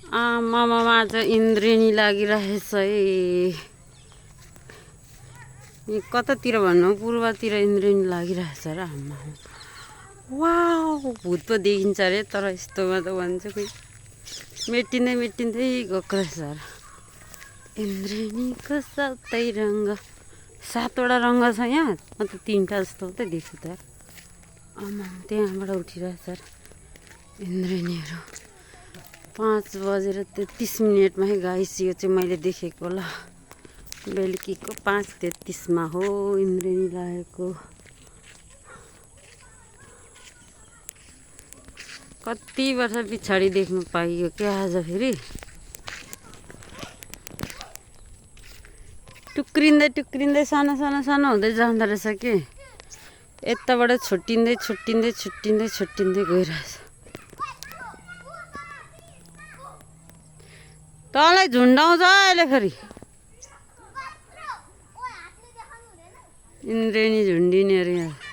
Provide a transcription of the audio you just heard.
आमामा आज इन्द्रेणी लागिरहेछ है। यो कतातिर भन्नु पूर्वतिर इन्द्रेणी लागिरहेछ र आमा। वाउ भूत पो देखिन्छ अरे तर यस्तोमा त भन्छ कोही मेटिँदै मेटिँदै गएको रहेछ र। इन्द्रेणीको सातै रङ्ग 7वटा रङ्ग छ यहाँ अन्त 3टा जस्तो त देख्छु त। आमा त्यहाँबाट उठिरहेछ र इन्द्रेणीहरू। 5:33 है गाइस। यो चाहिँ मैले देखेको ल बेलुकीको 5:33 हो इन्द्रेणी लागेको। कति वर्ष पछाडि देख्नु पाइयो क्या आज फेरि। टुक्रिँदै टुक्रिँदै सानो सानो सानो हुँदै जाँदो रहेछ कि यताबाट छुट्टिँदै छुट्टिँदै छुट्टिँदै छुट्टिँदै गइरहेछ। तँलाई झुन्डाउँछ अहिले फेरि इन्द्रेणी झुन्डिने अरे यहाँ।